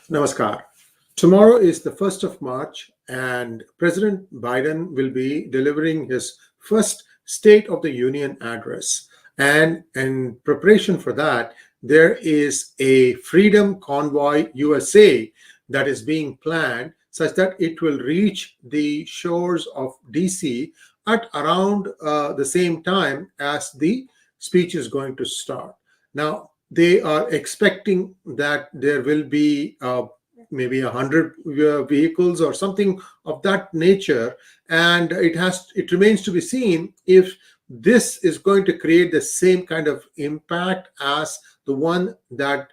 Namaskar. Tomorrow is the 1st of March, and President Biden will be delivering his first State of the Union address. And in preparation for that, there is a Freedom Convoy USA that is being planned such that it will reach the shores of DC at around the same time as the speech is going to start. Now, they are expecting that there will be maybe 100 vehicles or something of that nature, and it remains to be seen if this is going to create the same kind of impact as the one that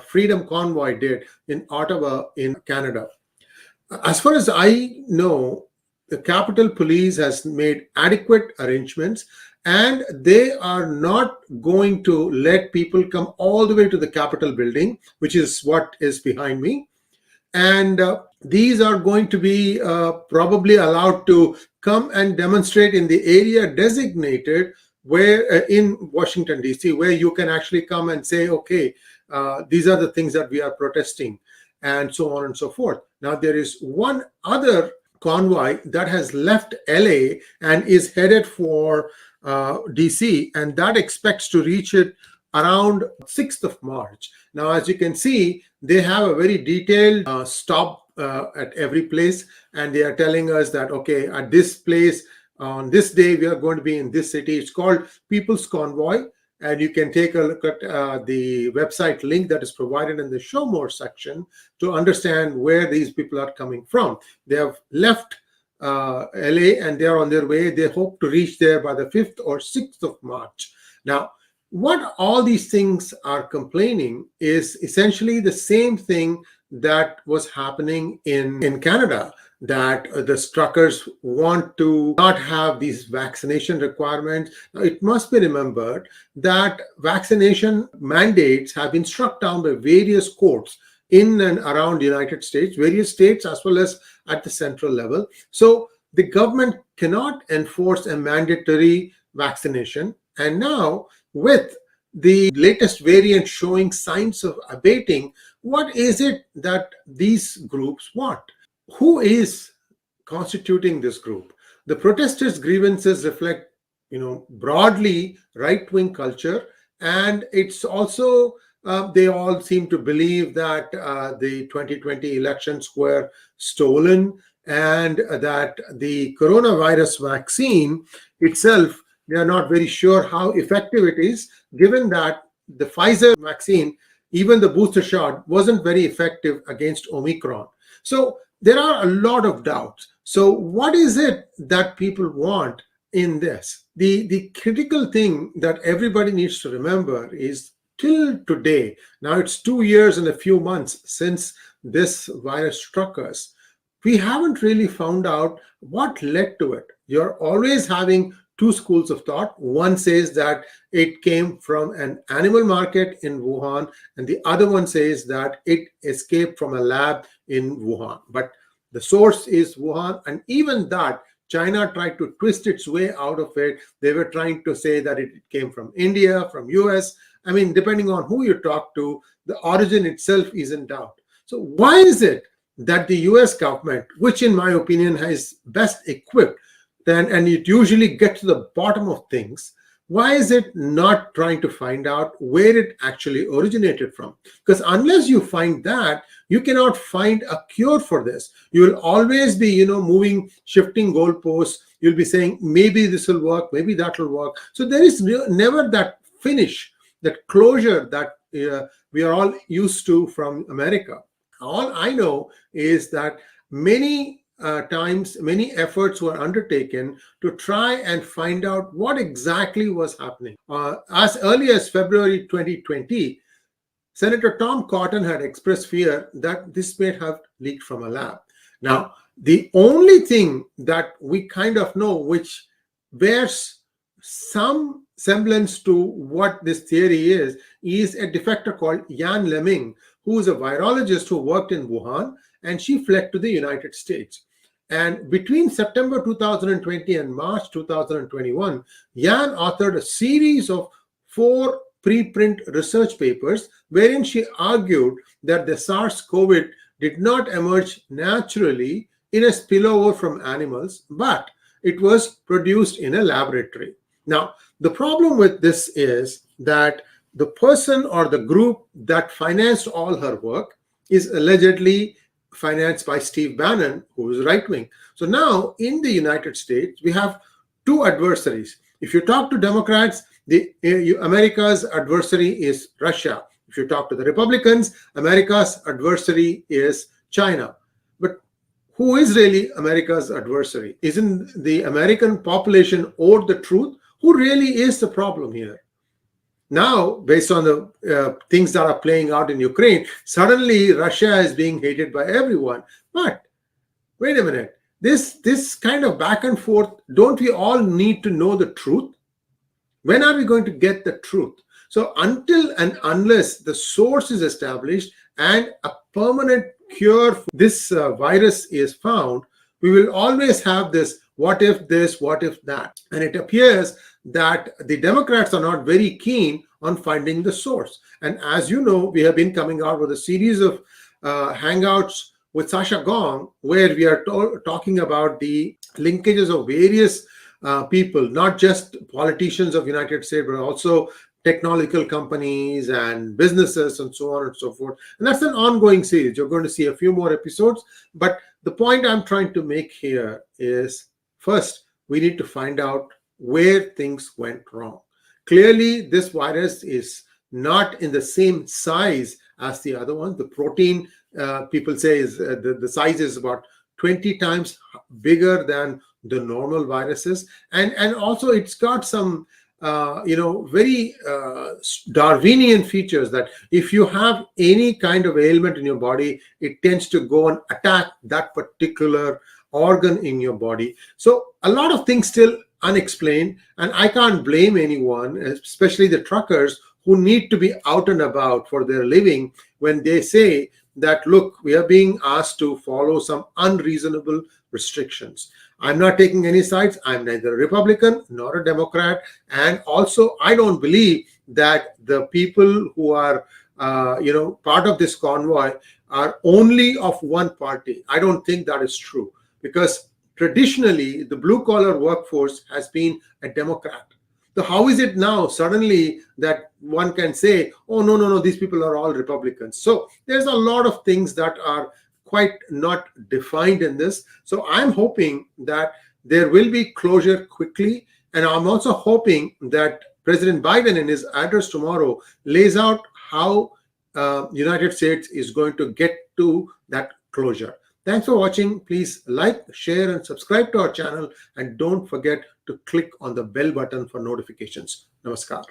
Freedom Convoy did in Ottawa in Canada. As far as I know, the Capitol Police has made adequate arrangements, and they are not going to let people come all the way to the Capitol building, which is what is behind me. And these are going to be probably allowed to come and demonstrate in the area designated where in Washington, D.C., where you can actually come and say, okay, these are the things that we are protesting, and so on and so forth. Now, there is one other convoy that has left LA and is headed for DC, and that expects to reach it around 6th of March. Now, as you can see, they have a very detailed stop at every place, and they are telling us that, okay, at this place, on this day, we are going to be in this city. It's called People's Convoy, and you can take a look at the website link that is provided in the Show More section to understand where these people are coming from. They have left LA and they are on their way. They hope to reach there by the 5th or 6th of March. Now, what all these things are complaining is essentially the same thing that was happening in Canada, that the truckers want to not have these vaccination requirements. Now, it must be remembered that vaccination mandates have been struck down by various courts in and around the United States, various states as well as at the central level. So the government cannot enforce a mandatory vaccination. And now, with the latest variant showing signs of abating, what is it that these groups want? Who is constituting this group? The protesters' grievances reflect, broadly right-wing culture, and it's also they all seem to believe that the 2020 elections were stolen, and that the coronavirus vaccine itself, they are not very sure how effective it is, given that the Pfizer vaccine, even the booster shot, wasn't very effective against Omicron. So there are a lot of doubts. So what is it that people want in this? The critical thing that everybody needs to remember is, till today, now it's 2 years and a few months since this virus struck us, we haven't really found out what led to it. You're always having two schools of thought. One says that it came from an animal market in Wuhan, and the other one says that it escaped from a lab in Wuhan. But the source is Wuhan, and even that, China tried to twist its way out of it. They were trying to say that it came from India, from US. I mean, depending on who you talk to, the origin itself is in doubt. So why is it that the US government, which in my opinion is best equipped, and it usually gets to the bottom of things, why is it not trying to find out where it actually originated from? Because unless you find that, you cannot find a cure for this. You will always be, moving, shifting goalposts. You'll be saying, maybe this will work, maybe that will work. So there is never that finish, that closure that we are all used to from America. All I know is that many times, many efforts were undertaken to try and find out what exactly was happening. As early as February 2020, Senator Tom Cotton had expressed fear that this may have leaked from a lab. Now, the only thing that we kind of know, which bears some semblance to what this theory is a defector called Yan Leming, who is a virologist who worked in Wuhan, and she fled to the United States. And between September 2020 and March 2021, Yan authored a series of 4 preprint research papers wherein she argued that the SARS-CoV did not emerge naturally in a spillover from animals, but it was produced in a laboratory. Now, the problem with this is that the person or the group that financed all her work is allegedly financed by Steve Bannon, who is right-wing. So now in the United States, we have two adversaries. If you talk to Democrats, America's adversary is Russia. If you talk to the Republicans, America's adversary is China. But who is really America's adversary? Isn't the American population owed the truth? Who really is the problem here? Now, based on the things that are playing out in Ukraine, suddenly Russia is being hated by everyone. But wait a minute, this kind of back and forth, don't we all need to know the truth? When are we going to get the truth? So until and unless the source is established and a permanent cure for this virus is found, we will always have this, what if this, what if that? And it appears that the Democrats are not very keen on finding the source. And as you know, we have been coming out with a series of hangouts with Sasha Gong, where we are talking about the linkages of various people, not just politicians of the United States, but also technological companies and businesses and so on and so forth. And that's an ongoing series. You're going to see a few more episodes. But the point I'm trying to make here is, first, we need to find out where things went wrong. Clearly, this virus is not in the same size as the other one. The protein, people say, is the size is about 20 times bigger than the normal viruses. And also it's got some very Darwinian features that if you have any kind of ailment in your body, it tends to go and attack that particular organ in your body. So a lot of things still unexplained, and I can't blame anyone, especially the truckers who need to be out and about for their living, when they say that, look, we are being asked to follow some unreasonable restrictions. I'm not taking any sides. I'm neither a Republican nor a Democrat. And also, I don't believe that the people who are, part of this convoy are only of one party. I don't think that is true, because traditionally, the blue-collar workforce has been a Democrat. So how is it now suddenly that one can say, oh, no, these people are all Republicans? So there's a lot of things that are quite not defined in this. So I'm hoping that there will be closure quickly. And I'm also hoping that President Biden in his address tomorrow lays out how United States is going to get to that closure. Thanks for watching. Please like, share, and subscribe to our channel. And don't forget to click on the bell button for notifications. Namaskar.